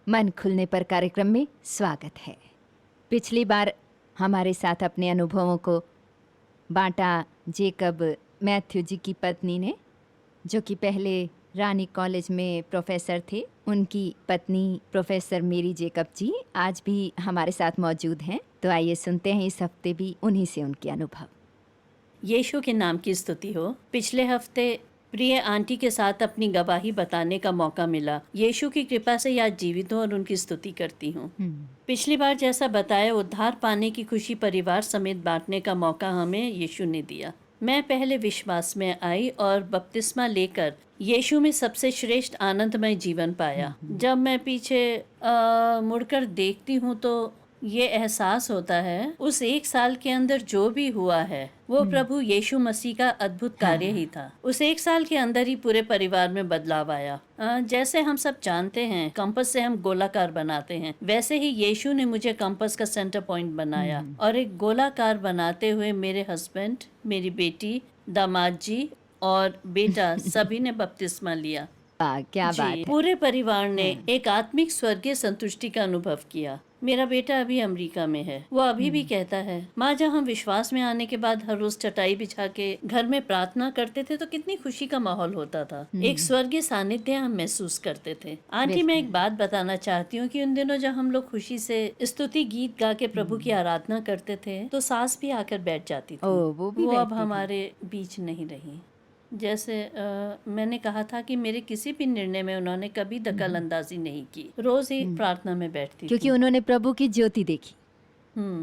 मन खुलने पर कार्यक्रम में स्वागत है। पिछली बार हमारे साथ अपने अनुभवों को बांटा जेकब मैथ्यू जी की पत्नी ने, जो कि पहले रानी कॉलेज में प्रोफेसर थे। उनकी पत्नी प्रोफेसर मेरी जेकब जी आज भी हमारे साथ मौजूद हैं। तो आइए सुनते हैं इस हफ्ते भी उन्हीं से उनके अनुभव। यीशु के नाम की स्तुति हो। पिछले हफ्ते प्रिय आंटी के साथ अपनी गवाही बताने का मौका मिला। यीशु की कृपा से आज जीवित हूँ और उनकी स्तुति करती हूँ। पिछली बार जैसा बताया, उद्धार पाने की खुशी परिवार समेत बांटने का मौका हमें यीशु ने दिया। मैं पहले विश्वास में आई और बपतिस्मा लेकर यीशु में सबसे श्रेष्ठ आनंदमय जीवन पाया। जब मैं पीछे मुड़कर देखती हूँ तो ये एहसास होता है उस एक साल के अंदर जो भी हुआ है वो प्रभु यीशु मसीह का अद्भुत कार्य ही था। उस एक साल के अंदर ही पूरे परिवार में बदलाव आया। जैसे हम सब जानते हैं कंपास से हम गोलाकार बनाते हैं, वैसे ही यीशु ने मुझे कंपास का सेंटर पॉइंट बनाया और एक गोलाकार बनाते हुए मेरे हस्बैंड, मेरी बेटी, दामाद जी और बेटा सभी ने बपतिस्मा लिया। क्या बात है। पूरे परिवार ने एक आत्मिक स्वर्गीय संतुष्टि का अनुभव किया। मेरा बेटा अभी अमेरिका में है। वो अभी भी कहता है, माँ जब हम विश्वास में आने के बाद हर रोज चटाई बिछा के घर में प्रार्थना करते थे तो कितनी खुशी का माहौल होता था। एक स्वर्गीय सानिध्य हम महसूस करते थे। आंटी, मैं एक बात बताना चाहती हूँ कि उन दिनों जब हम लोग खुशी से स्तुति गीत गा के प्रभु की आराधना करते थे तो सास भी आकर बैठ जाती थी। वो अब हमारे बीच नहीं रही। जैसे मैंने कहा था कि मेरे किसी भी निर्णय में उन्होंने कभी दखल अंदाजी नहीं की। रोज ही प्रार्थना में बैठती थी। क्योंकि उन्होंने प्रभु की ज्योति देखी।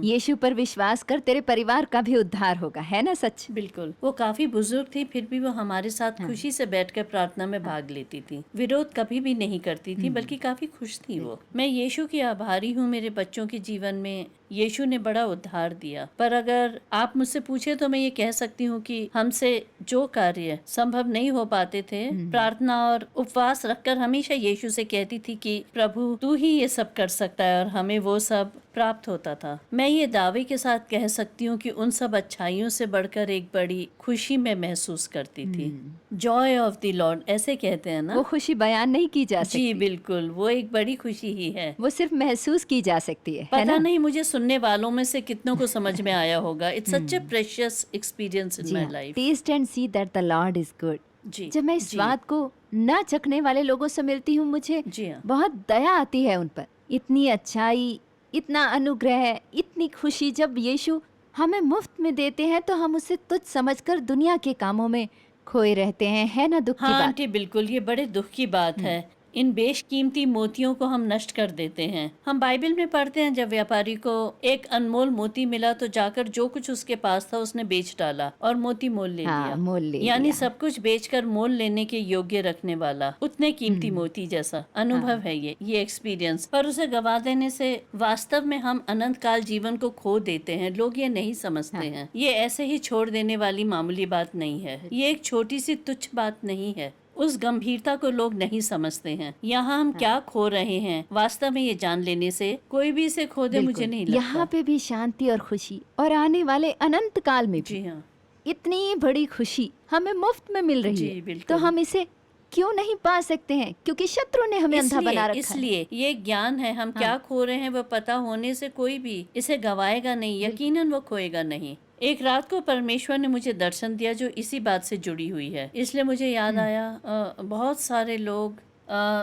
यीशु पर विश्वास कर, तेरे परिवार का भी उद्धार होगा, है ना सच? बिल्कुल। वो काफी बुजुर्ग थी, फिर भी वो हमारे साथ खुशी से बैठकर प्रार्थना में भाग लेती थी। विरोध कभी भी नहीं करती थी, बल्कि काफी खुश थी वो। मैं यीशु की आभारी हूँ। मेरे बच्चों के जीवन में यीशु ने बड़ा उद्धार दिया। पर अगर आप मुझसे पूछे तो मैं ये कह सकती हूँ कि हमसे जो कार्य संभव नहीं हो पाते थे, प्रार्थना और उपवास रखकर हमेशा यीशु से कहती थी कि प्रभु तू ही ये सब कर सकता है, और हमें वो सब प्राप्त होता था। मैं ये दावे के साथ कह सकती हूँ कि उन सब अच्छाइयों से बढ़कर एक बड़ी खुशी मैं महसूस करती थी। जॉय ऑफ द लॉर्ड ऐसे कहते हैं ना। वो खुशी बयान नहीं की जा सकती। जी बिल्कुल, वो एक बड़ी खुशी ही है। वो सिर्फ महसूस की जा सकती है पता ना? नहीं मुझे सुनने वालों में से कितनों को समझ में आया होगा। It's such a precious experience in my life. Taste and see that the Lord is good. जी, जब मैं इस स्वाद को न चखने वाले लोगों से मिलती हूँ, मुझे जी हाँ। बहुत दया आती है उन पर। इतनी अच्छाई, इतना अनुग्रह, इतनी खुशी जब यीशु हमें मुफ्त में देते हैं तो हम उसे तुच्छ समझकर दुनिया के कामों में खोए रहते हैं, है ना? दुख की हाँ बात। आंटी बिल्कुल, ये बड़े दुख की बात है। इन बेशकीमती मोतियों को हम नष्ट कर देते हैं। हम बाइबल में पढ़ते हैं जब व्यापारी को एक अनमोल मोती मिला तो जाकर जो कुछ उसके पास था उसने बेच डाला और मोती मोल ले लिया। मोल ले यानी लिया। सब कुछ बेचकर मोल लेने के योग्य रखने वाला उतने कीमती मोती जैसा अनुभव है ये एक्सपीरियंस। पर उसे गवा देने से वास्तव में हम अनंत काल जीवन को खो देते हैं। लोग ये नहीं समझते हैं। ये ऐसे ही छोड़ देने वाली मामूली बात नहीं है। ये एक छोटी सी तुच्छ बात नहीं है। उस गंभीरता को लोग नहीं समझते हैं। यहाँ हम क्या खो रहे हैं, वास्तव में ये जान लेने से कोई भी इसे खो दे मुझे नहीं लगता। यहाँ पे भी शांति और खुशी, और आने वाले अनंत काल में भी जी हाँ, इतनी बड़ी खुशी हमें मुफ्त में मिल रही है। बिल्कुल। तो हम इसे क्यों नहीं पा सकते हैं? क्योंकि शत्रु ने हमें अंधा बना रखा है। इसलिए ये ज्ञान है। हम क्या खो रहे हैं वो पता होने से कोई भी इसे गवाएगा नहीं, यकीनन वो खोएगा नहीं। एक रात को परमेश्वर ने मुझे दर्शन दिया जो इसी बात से जुड़ी हुई है। इसलिए मुझे याद आया बहुत सारे लोग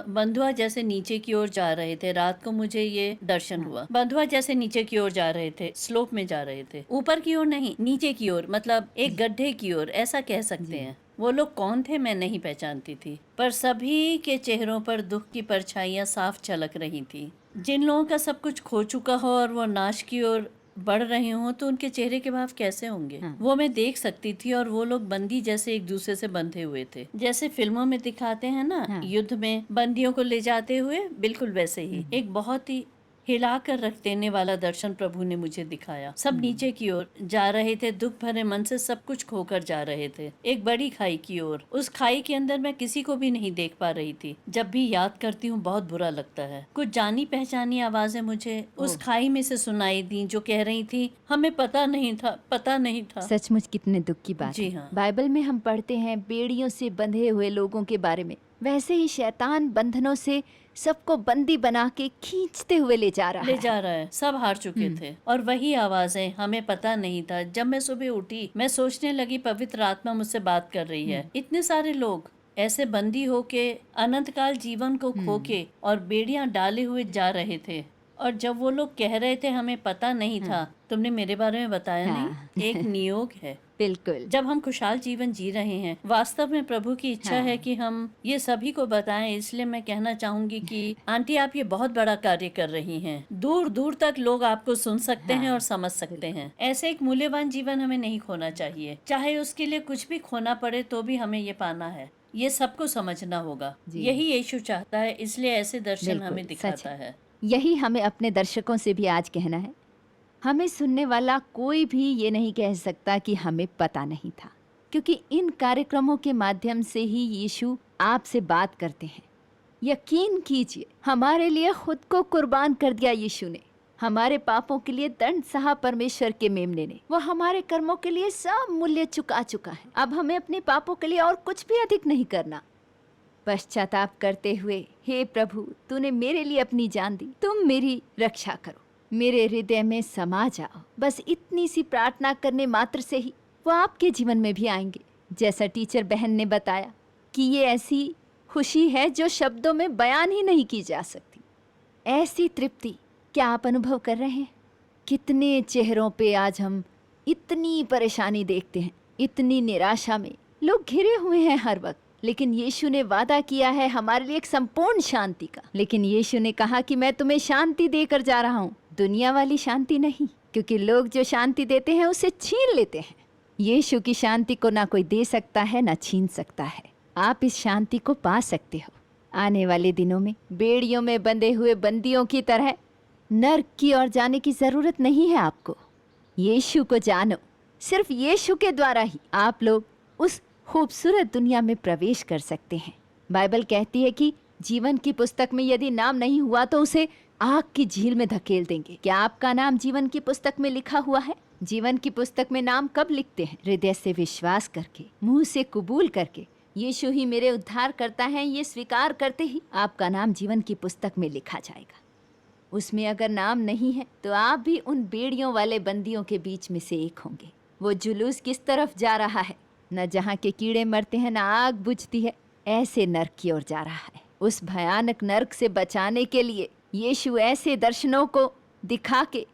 बंधुआ जैसे नीचे की ओर जा रहे थे। रात को मुझे ये दर्शन हुआ। बंधुआ जैसे नीचे की ओर जा रहे थे, स्लोप में जा रहे थे, ऊपर की ओर नहीं, नीचे की ओर, मतलब एक गड्ढे की ओर, ऐसा कह सकते हैं। वो लोग कौन थे मैं नहीं पहचानती थी, पर सभी के चेहरों पर दुख की परछाइयां साफ झलक रही थी। जिन लोगों का सब कुछ खो चुका हो और वो नाश की ओर बढ़ रहे हो तो उनके चेहरे के भाव कैसे होंगे, वो मैं देख सकती थी। और वो लोग बंदी जैसे एक दूसरे से बंधे हुए थे, जैसे फिल्मों में दिखाते हैं ना, युद्ध में बंदियों को ले जाते हुए, बिल्कुल वैसे ही। एक बहुत ही हिला कर रख देने वाला दर्शन प्रभु ने मुझे दिखाया। सब नीचे की ओर जा रहे थे, दुख भरे मन से सब कुछ खोकर जा रहे थे, एक बड़ी खाई की ओर। उस खाई के अंदर मैं किसी को भी नहीं देख पा रही थी। जब भी याद करती हूँ बहुत बुरा लगता है। कुछ जानी पहचानी आवाजें मुझे उस खाई में से सुनाई दी जो कह रही थी, हमें पता नहीं था, पता नहीं था। सचमुच कितने दुख की बात जी है। हाँ। बाइबल में हम पढ़ते हैं बेड़ियों से बंधे हुए लोगों के बारे में, वैसे ही शैतान बंधनों से सबको बंदी बना के खींचते हुए ले जा रहा ले है। जा रहा है। सब हार चुके थे और वही आवाजें, हमें पता नहीं था। जब मैं सुबह उठी, मैं सोचने लगी पवित्र आत्मा मुझसे बात कर रही है। इतने सारे लोग ऐसे बंदी होके अनंत काल जीवन को खो के और बेड़ियां डाले हुए जा रहे थे। और जब वो लोग कह रहे थे हमें पता नहीं था, तुमने मेरे बारे में बताया हाँ। नहीं, एक नियोग है। बिल्कुल। जब हम खुशहाल जीवन जी रहे हैं, वास्तव में प्रभु की इच्छा है कि हम ये सभी को बताएं। इसलिए मैं कहना चाहूंगी कि आंटी, आप ये बहुत बड़ा कार्य कर रही हैं। दूर दूर तक लोग आपको सुन सकते हैं और समझ सकते हैं। ऐसे एक मूल्यवान जीवन हमें नहीं खोना चाहिए। चाहे उसके लिए कुछ भी खोना पड़े तो भी हमें ये पाना है। ये सबको समझना होगा। यही यीशु चाहता है, इसलिए ऐसे दर्शन बिल्कुल, हमें सच दिखाता है। है। यही हमें अपने दर्शकों से भी आज कहना है। हमें सुनने वाला कोई भी ये नहीं कह सकता कि हमें पता नहीं था, क्योंकि इन कार्यक्रमों के माध्यम से ही यीशु आपसे बात करते हैं। यकीन कीजिए, हमारे लिए खुद को कुर्बान कर दिया यीशु ने। हमारे पापों के लिए दंड सहा परमेश्वर के मेमने ने। वो हमारे कर्मों के लिए सब मूल्य चुका चुका है। अब हमें अपने पापों के लिए और कुछ भी अधिक नहीं करना। पश्चाताप करते हुए, हे प्रभु, तूने मेरे लिए अपनी जान दी, तुम मेरी रक्षा करो, मेरे हृदय में समा जाओ। बस इतनी सी प्रार्थना करने मात्र से ही वो आपके जीवन में भी आएंगे। जैसा टीचर बहन ने बताया कि ये ऐसी खुशी है जो शब्दों में बयान ही नहीं की जा सकती। ऐसी तृप्ति क्या आप अनुभव कर रहे हैं? कितने चेहरों पे आज हम इतनी परेशानी देखते हैं, इतनी निराशा में लोग घिरे हुए हैं हर वक्त। लेकिन यीशु ने वादा किया है हमारे लिए एक संपूर्ण शांति का। लेकिन यीशु ने कहा कि मैं तुम्हें शांति देकर जा रहा हूँ, दुनिया वाली शांति नहीं, क्योंकि लोग जो शांति देते हैं उसे छीन लेते हैं। यीशु की शांति को ना कोई दे सकता है ना छीन सकता है। आप इस शांति को पा सकते हो। आने वाले दिनों में बेड़ियों में बंधे हुए बंदियों की तरह नर्क की ओर जाने की जरूरत नहीं है आपको। यीशु को जानो। सिर्फ यीशु के द्वारा ही आप लोग उस खूबसूरत दुनिया में प्रवेश कर सकते हैं। बाइबल कहती है कि जीवन की पुस्तक में यदि नाम नहीं हुआ तो उसे आग की झील में धकेल देंगे। क्या आपका नाम जीवन की पुस्तक में लिखा हुआ है? जीवन की पुस्तक में नाम कब लिखते हैं? हृदय से विश्वास करके, मुंह से कबूल करके, यीशु ही मेरे उद्धार करता है, ये स्वीकार करते ही आपका नाम जीवन की पुस्तक में लिखा जाएगा। उसमें अगर नाम नहीं है तो आप भी उन बेड़ियों वाले बंदियों के बीच में से एक होंगे। वो जुलूस किस तरफ जा रहा है? न जहाँ के कीड़े मरते हैं, न आग बुझती है, ऐसे नर्क की ओर जा रहा है। उस भयानक नर्क से बचाने के लिए यीशु ऐसे दर्शनों को दिखा के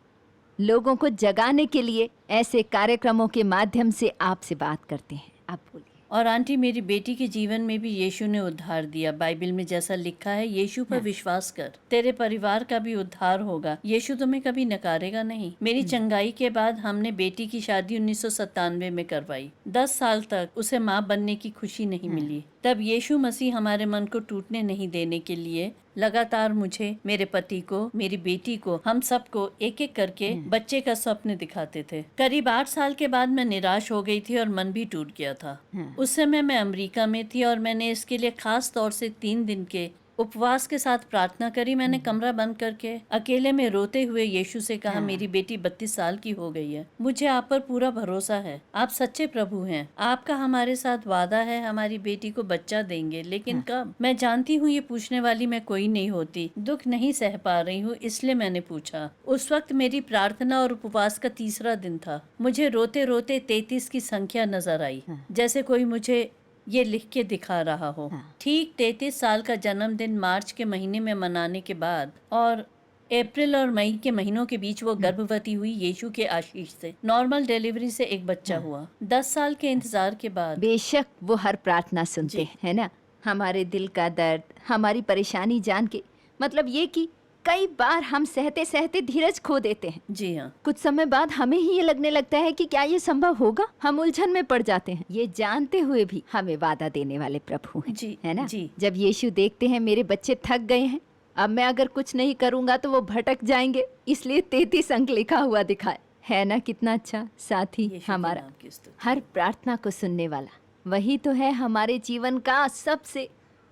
लोगों को जगाने के लिए ऐसे कार्यक्रमों के माध्यम से आपसे बात करते हैं। आप बोलिए। और आंटी, मेरी बेटी के जीवन में भी यीशु ने उद्धार दिया। बाइबल में जैसा लिखा है, यीशु पर विश्वास कर, तेरे परिवार का भी उद्धार होगा। यीशु तुम्हें कभी नकारेगा नहीं। मेरी चंगाई के बाद हमने बेटी की शादी 1997 में करवाई। 10 साल तक उसे माँ बनने की खुशी नहीं मिली। तब यीशु मसीह हमारे मन को टूटने नहीं देने के लिए लगातार मुझे, मेरे पति को, मेरी बेटी को, हम सबको एक एक करके बच्चे का स्वप्न दिखाते थे। करीब 8 साल के बाद मैं निराश हो गई थी और मन भी टूट गया था। उस समय मैं अमेरिका में थी और मैंने इसके लिए खास तौर से 3 दिन के उपवास के साथ प्रार्थना करी। मैंने कमरा बंद करके अकेले में रोते हुए यीशु से कहा, मेरी बेटी 32 साल की हो गई है, मुझे आप पर पूरा भरोसा है, आप सच्चे प्रभु हैं, आपका हमारे साथ वादा है, हमारी बेटी को बच्चा देंगे, लेकिन कब? मैं जानती हूँ ये पूछने वाली मैं कोई नहीं होती, दुख नहीं सह पा रही हूँ, इसलिए मैंने पूछा। उस वक्त मेरी प्रार्थना और उपवास का 3रा दिन था। मुझे रोते रोते 33 की संख्या नजर आई, जैसे कोई मुझे ये लिख के दिखा रहा हो। ठीक 33 साल का जन्मदिन मार्च के महीने में मनाने के बाद और अप्रैल और मई के महीनों के बीच वो गर्भवती हुई यीशु के आशीष से। नॉर्मल डिलीवरी से एक बच्चा हुआ। 10 साल के इंतजार के बाद। बेशक वो हर प्रार्थना सुनते हैं, है ना? हमारे दिल का दर्द, हमारी परेशानी जान के, मतलब ये कि कई बार हम सहते सहते धीरज खो देते हैं। जी हाँ। कुछ समय बाद हमें ही ये लगने लगता है कि क्या ये संभव होगा। हम उलझन में पड़ जाते हैं। ये जानते हुए भी हमें वादा देने वाले प्रभु हैं, जी, है ना? जी। जब यीशु देखते हैं मेरे बच्चे थक गए हैं, अब मैं अगर कुछ नहीं करूंगा तो वो भटक जाएंगे, इसलिए 33 अंक लिखा हुआ दिखाए, है ना? कितना अच्छा साथी हमारा, हर प्रार्थना को सुनने वाला। वही तो है हमारे जीवन का सबसे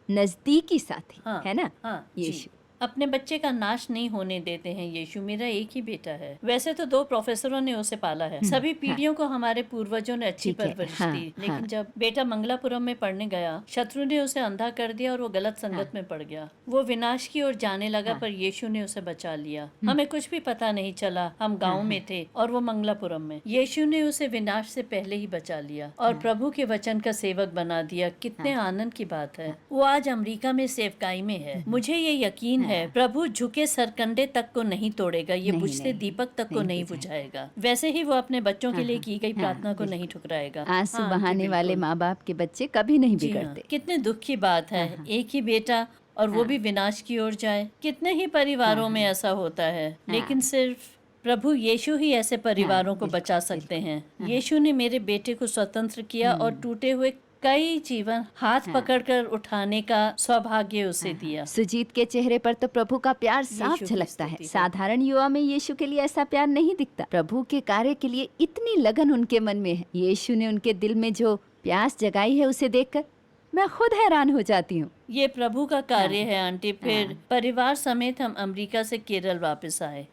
नजदीकी साथी, है ना? हाँ, यीशु। अपने बच्चे का नाश नहीं होने देते हैं यीशु। मेरा एक ही बेटा है। वैसे तो 2 प्रोफेसरों ने उसे पाला है। सभी पीढ़ियों को हमारे पूर्वजों ने अच्छी ठीक है, परवरिश हाँ, दी, लेकिन हाँ। जब बेटा मंगलापुरम में पढ़ने गया, शत्रु ने उसे अंधा कर दिया और वो गलत संगत में पड़ गया। वो विनाश की ओर जाने लगा, पर यीशु ने उसे बचा लिया। हमें कुछ भी पता नहीं चला, हम गाँव में थे और वो मंगलापुरम में। यीशु ने उसे विनाश से पहले ही बचा लिया और प्रभु के वचन का सेवक बना दिया। कितने आनंद की बात है। वो आज अमेरिका में सेवकाई में है। मुझे ये यकीन है प्रभु झुके सरकंडे तक को नहीं तोड़ेगा, ये नहीं, बुझते नहीं, दीपक तक को नहीं नहीं बुझाएगा। वैसे ही वो अपने बच्चों के लिए की गई प्रार्थना को नहीं ठुकराएगा। आंसू हाँ, बहाने आंटी, वाले बिल्कुल। माँ बाप के बच्चे कभी नहीं जी हाँ, बिगड़ते। कितने दुख की बात है। एक ही बेटा और वो भी विनाश की ओर जाए। कितने ही परिवारों में ऐसा होता है, लेकिन सिर्फ प्रभु यीशु ही ऐसे परिवारों को बचा सकते हैं। यीशु ने मेरे बेटे को स्वतंत्र किया और टूटे हुए कई जीवन हाथ पकड़कर उठाने का सौभाग्य उसे दिया। सुजीत के चेहरे पर तो प्रभु का प्यार साफ यीशु की झलकता है। स्तुति हो। साधारण युवा में यीशु के लिए ऐसा प्यार नहीं दिखता। प्रभु के कार्य के लिए इतनी लगन उनके मन में है। यीशु ने उनके दिल में जो प्यास जगाई है, उसे देखकर मैं खुद हैरान हो जाती हूँ। ये प्रभु का कार्य है आंटी। फिर परिवार समेत हम अमेरिका से केरल वापस आए।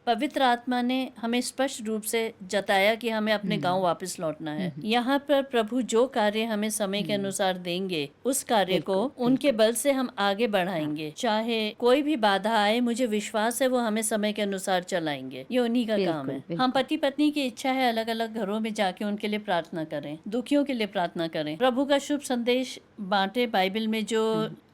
पवित्र आत्मा ने हमें स्पष्ट रूप से जताया कि हमें अपने गांव वापस लौटना है। यहाँ पर प्रभु जो कार्य हमें समय के अनुसार देंगे, उस कार्य को उनके बल से हम आगे बढ़ाएंगे। चाहे कोई भी बाधा आए, मुझे विश्वास है वो हमें समय के अनुसार चलाएंगे। ये उन्हीं का काम है। हम पति पत्नी की इच्छा है अलग अलग घरों में जाके उनके लिए प्रार्थना करें, दुखियों के लिए प्रार्थना करें, प्रभु का शुभ संदेश बांटे। बाइबल में जो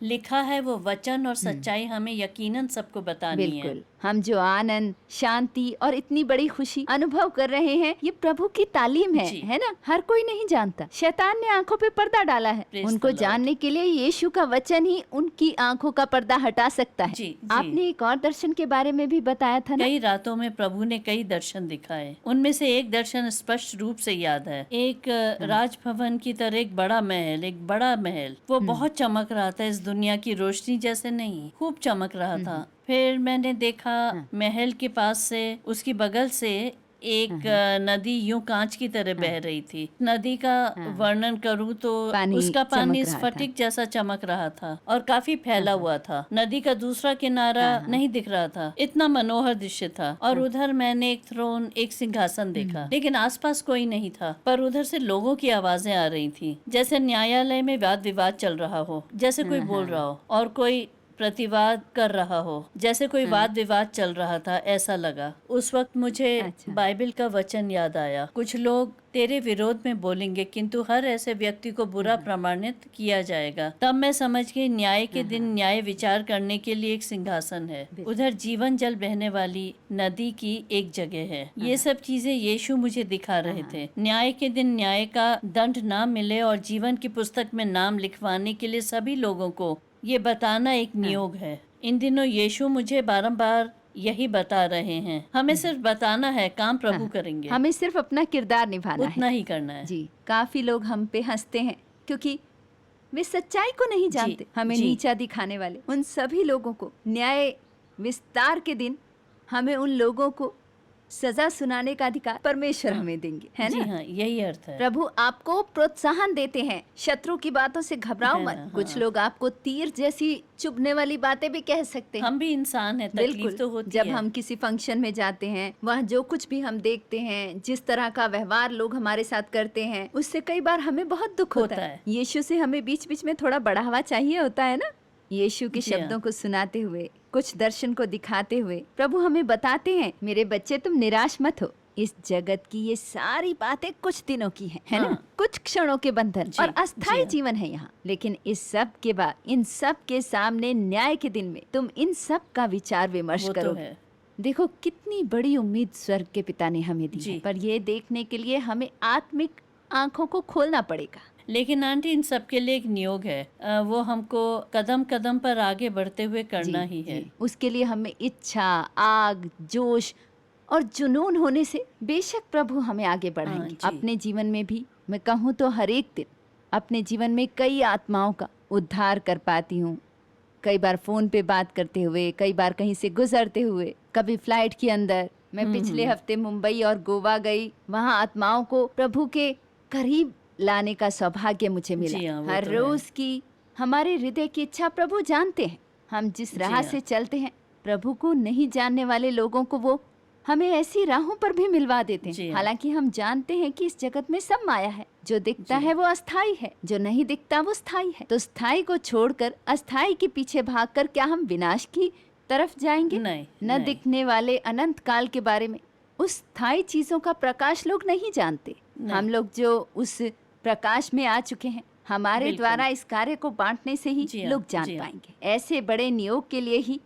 लिखा है वो वचन और सच्चाई हमें यकीनन सबको बतानी है। बिल्कुल, हम जो आनंद, शांति और इतनी बड़ी खुशी अनुभव कर रहे हैं, ये प्रभु की तालीम है ना? हर कोई नहीं जानता। शैतान ने आंखों पे पर्दा डाला है। Praise उनको the Lord. जानने के लिए यीशु का वचन ही उनकी आंखों का पर्दा हटा सकता है। जी, जी। आपने एक और दर्शन के बारे में भी बताया था ना? कई रातों में प्रभु ने कई दर्शन दिखाए। उनमें से एक दर्शन स्पष्ट रूप से याद है। एक राजभवन की तरह एक बड़ा महल, वो बहुत चमक रहा था। इस दुनिया की रोशनी जैसे नहीं, खूब चमक रहा था। फिर मैंने देखा महल के पास से, उसकी बगल से एक नदी यूं कांच की तरह बह रही थी। नदी का वर्णन करूं तो पानी उसका पानी चमक रहा था। स्फटिक जैसा चमक रहा था और काफी फैला हुआ था। नदी का दूसरा किनारा नहीं दिख रहा था। इतना मनोहर दृश्य था। और उधर मैंने एक थ्रोन, एक सिंहासन देखा, लेकिन आसपास कोई नहीं था। पर उधर से लोगों की आवाजें आ रही थी, जैसे न्यायालय में वाद विवाद चल रहा हो, जैसे कोई बोल रहा हो और कोई प्रतिवाद कर रहा हो, जैसे कोई वाद विवाद चल रहा था, ऐसा लगा। उस वक्त मुझे बाइबल का वचन याद आया, कुछ लोग तेरे विरोध में बोलेंगे, किंतु हर ऐसे व्यक्ति को बुरा प्रमाणित किया जाएगा। तब मैं समझ गई न्याय के दिन न्याय विचार करने के लिए एक सिंहासन है, उधर जीवन जल बहने वाली नदी की एक जगह है। ये सब चीजें यीशु मुझे दिखा रहे थे। न्याय के दिन न्याय का दंड ना मिले और जीवन की पुस्तक में नाम लिखवाने के लिए सभी लोगों को ये बताना एक नियोग है। इन दिनों यीशु मुझे बारंबार यही बता रहे हैं। हमें सिर्फ बताना है, काम प्रभु करेंगे। हमें सिर्फ अपना किरदार निभाना उतना है। ही करना है। जी, काफी लोग हम पे हंसते हैं क्योंकि वे सच्चाई को नहीं जानते। हमें जी। नीचा दिखाने वाले उन सभी लोगों को न्याय विस्तार के दिन हमें उन लोगों को सजा सुनाने का अधिकार परमेश्वर हमें देंगे, है जी ना? हाँ, यही अर्थ है। प्रभु आपको प्रोत्साहन देते हैं, शत्रु की बातों से घबराओ है मत। ना, कुछ लोग आपको तीर जैसी चुभने वाली बातें भी कह सकते हैं। हम भी इंसान हैं, तकलीफ तो होती जब है। हम किसी फंक्शन में जाते हैं, वहाँ जो कुछ भी हम देखते हैं, जिस तरह का व्यवहार लोग हमारे साथ करते हैं, उससे कई बार हमें बहुत दुख होता है। यीशु से हमें बीच बीच में थोड़ा बढ़ावा चाहिए होता है ना? यीशु के जी हाँ। शब्दों को सुनाते हुए, कुछ दर्शन को दिखाते हुए प्रभु हमें बताते हैं, मेरे बच्चे तुम निराश मत हो। इस जगत की ये सारी बातें कुछ दिनों की हैं, है ना? हाँ। कुछ क्षणों के बंधन जी, और अस्थायी जी हाँ। जीवन है यहाँ। लेकिन इस सब के बाद, इन सब के सामने न्याय के दिन में तुम इन सब का विचार विमर्श वो तो करोगे। है। देखो कितनी बड़ी उम्मीद स्वर्ग के पिता ने हमें दी है, जी। पर ये देखने के लिए हमें आत्मिक आंखों को खोलना पड़ेगा। लेकिन आंटी, इन सब के लिए एक नियोग है। वो हमको कदम कदम पर आगे बढ़ते हुए करना ही है। जी। उसके लिए हमें इच्छा, आग, जोश और जुनून होने से बेशक प्रभु हमें आगे बढ़ाएंगे। जी। अपने जीवन में भी मैं कहूँ तो हर एक दिन अपने जीवन में कई आत्माओं का उद्धार कर पाती हूँ। कई बार फोन पे बात करते हुए, कई बार कहीं से गुजरते हुए, कभी फ्लाइट के अंदर। मैं पिछले हफ्ते मुंबई और गोवा गई, वहाँ आत्माओं को प्रभु के करीब लाने का सौभाग्य मुझे जी मिला। हाँ, वो हर तो है। रोज की हमारे हृदय की इच्छा प्रभु जानते हैं। हम जिस राह हाँ। से चलते हैं, प्रभु को नहीं जानने वाले लोगों को वो हमें ऐसी राहों पर भी मिलवा देते जी हैं। हाँ। हालांकि हम जानते हैं कि इस जगत में सब माया है, जो दिखता जी। है वो अस्थाई है, जो नहीं दिखता वो स्थाई है। तो स्थाई को छोड़कर अस्थाई के पीछे भागकर क्या हम विनाश की तरफ जाएंगे? नहीं, न नहीं। दिखने वाले अनंत काल के बारे में, उस स्थाई चीजों का प्रकाश लोग नहीं जानते। नहीं। हम लोग जो उस प्रकाश में आ चुके हैं, हमारे बिल्कुल। द्वारा इस कार्य को बांटने से ही जी हाँ, लोग जान जी हाँ। पाएंगे। ऐसे बड़े नियोग के लिए ही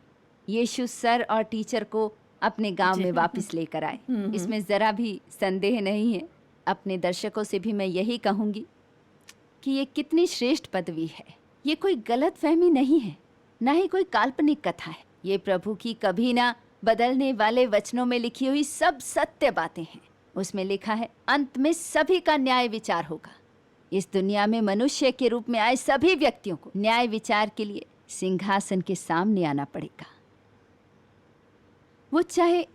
यीशु सर और टीचर को अपने गांव जी। में वापस लेकर आए। इसमें जरा भी संदेह नहीं है। अपने दर्शकों से भी मैं यही कहूंगी कि ये कितनी श्रेष्ठ पदवी है। ये कोई गलत फहमी नहीं है, ना ही कोई काल्पनिक कथा है। ये प्रभु की कभी ना बदलने वाले वचनों में लिखी हुई सब सत्य बातें हैं। उसमें लिखा है, अंत में सभी का न्याय विचार होगा। इस दुनिया में मनुष्य के रूप में आए सभी व्यक्तियों को न्याय विचार के लिए सिंहासन के सामने आना पड़ेगा। वो चाहे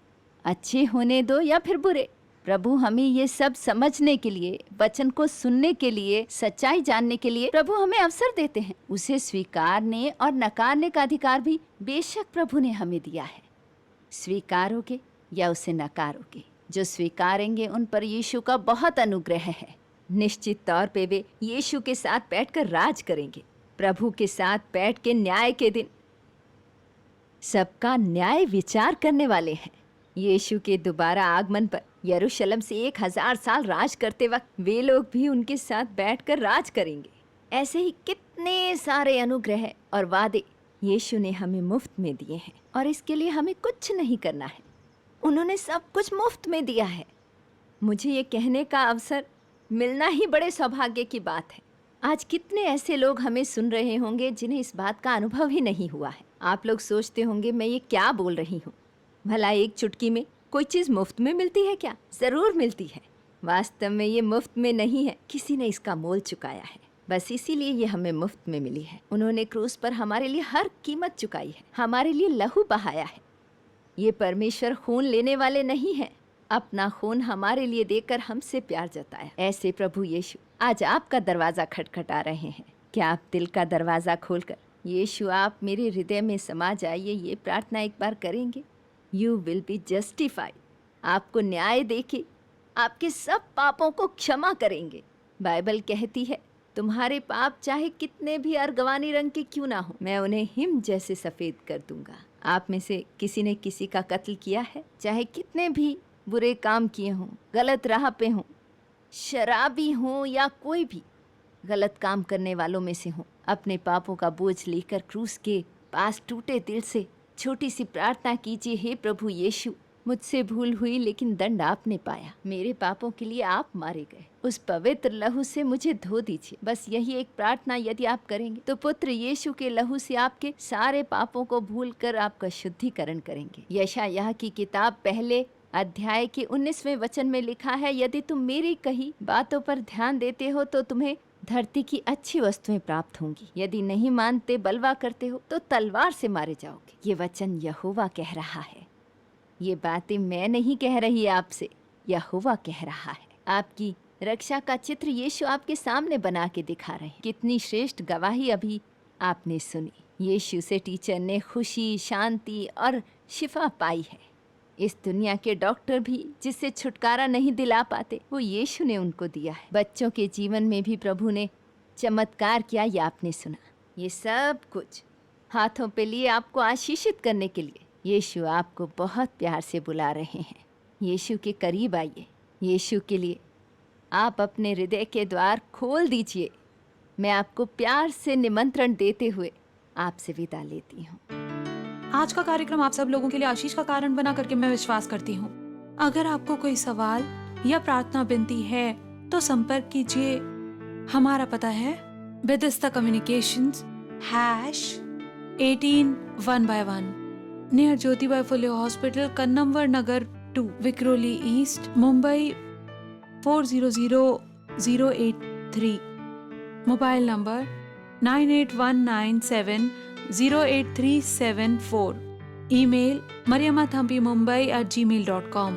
अच्छे होने दो या फिर बुरे। प्रभु हमें ये सब समझने के लिए, वचन को सुनने के लिए, सच्चाई जानने के लिए प्रभु हमें अवसर देते हैं। उसे स्वीकारने और नकारने का अधिकार भी बेशक प्रभु ने हमें दिया है। स्वीकारोगे या उसे नकारोगे, जो स्वीकारेंगे उन पर यीशु का बहुत अनुग्रह है। निश्चित तौर पे वे यीशु के साथ बैठकर राज करेंगे। प्रभु के साथ बैठ के न्याय के दिन सबका न्याय विचार करने वाले हैं। यीशु के दोबारा आगमन पर यरूशलेम से 1000 साल राज करते वक्त वे लोग भी उनके साथ बैठकर राज करेंगे। ऐसे ही कितने सारे अनुग्रह और वादे यीशु ने हमें मुफ्त में दिए हैं, और इसके लिए हमें कुछ नहीं करना है। उन्होंने सब कुछ मुफ्त में दिया है। मुझे ये कहने का अवसर मिलना ही बड़े सौभाग्य की बात है। आज कितने ऐसे लोग हमें सुन रहे होंगे जिन्हें इस बात का अनुभव ही नहीं हुआ है। आप लोग सोचते होंगे मैं ये क्या बोल रही हूँ, भला एक चुटकी में कोई चीज़ मुफ्त में मिलती है क्या? ज़रूर मिलती है। वास्तव में ये मुफ्त में नहीं है, किसी ने इसका मोल चुकाया है। बस इसीलिए ये हमें मुफ्त में मिली है। उन्होंने क्रूस पर हमारे लिए हर कीमत चुकाई है, हमारे लिए लहू बहाया है। ये परमेश्वर खून लेने वाले नहीं हैं, अपना खून हमारे लिए देकर हमसे प्यार जताया। ऐसे प्रभु यीशु आज आपका दरवाज़ा खटखटा रहे हैं। क्या आप दिल का दरवाज़ा खोलकर, यीशु आप मेरे हृदय में समा जाइए, ये प्रार्थना एक बार करेंगे? You will be justified. आपको न्याय देके आपके सब पापों को क्षमा करेंगे। बाइबल कहती है, तुम्हारे पाप चाहे कितने भी अर्गवानी रंग के क्यों ना हो, मैं उन्हें हिम जैसे सफ़ेद कर दूंगा। आप में से किसी ने किसी का कत्ल किया है? चाहे कितने भी बुरे काम किए हों, गलत राह पे हों, शराबी हों या कोई भी गलत काम करने वालों में से हों, अपने पापों का बोझ लेकर क्रूस के पास टूटे दिल से छोटी सी प्रार्थना कीजिए, हे प्रभु यीशु, मुझसे भूल हुई लेकिन दंड आपने पाया। मेरे पापों के लिए आप मारे गए, उस पवित्र लहू से मुझे धो दीजिए। बस यही एक प्रार्थना यदि आप करेंगे तो पुत्र यीशु के लहू से आपके सारे पापों को भूलकर आपका शुद्धिकरण करेंगे। यशायाह की किताब पहले अध्याय के 19वें वचन में लिखा है, यदि तुम मेरी कही बातों पर ध्यान देते हो तो तुम्हें धरती की अच्छी वस्तुएं प्राप्त होंगी। यदि नहीं मानते, बलवा करते हो तो तलवार से मारे जाओगे। ये वचन यहोवा कह रहा है। ये बातें मैं नहीं कह रही आपसे, यहोवा कह रहा है। आपकी रक्षा का चित्र यीशु आपके सामने बना के दिखा रहे हैं। कितनी श्रेष्ठ गवाही अभी आपने सुनी। यीशु से टीचर ने खुशी, शांति और शिफा पाई है। इस दुनिया के डॉक्टर भी जिससे छुटकारा नहीं दिला पाते, वो यीशु ने उनको दिया है। बच्चों के जीवन में भी प्रभु ने चमत्कार किया, ये आपने सुना। ये सब कुछ हाथों पे लिए आपको आशीषित करने के लिए यीशु आपको बहुत प्यार से बुला रहे हैं। यीशु के करीब आइए। यीशु के लिए आप अपने हृदय के द्वार खोल दीजिए। मैं आपको प्यार से निमंत्रण देते हुए आपसे विदा लेती हूँ। आज का कार्यक्रम आप सब लोगों के लिए आशीष का कारण बना करके मैं विश्वास करती हूँ। अगर आपको कोई सवाल या प्रार्थना विनती है तो संपर्क कीजिए। हमारा पता है Bethesda communications #18 near Jyotiba Phule hospital, कन्नमवर नगर 2, Vikhroli east, Mumbai 400083। Mobile number 9819708374। Email mariamathampimumbai@gmail.com।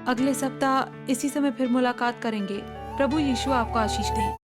अगले सप्ताह इसी समय फिर मुलाकात करेंगे। प्रभु यीशु आपको आशीष दे।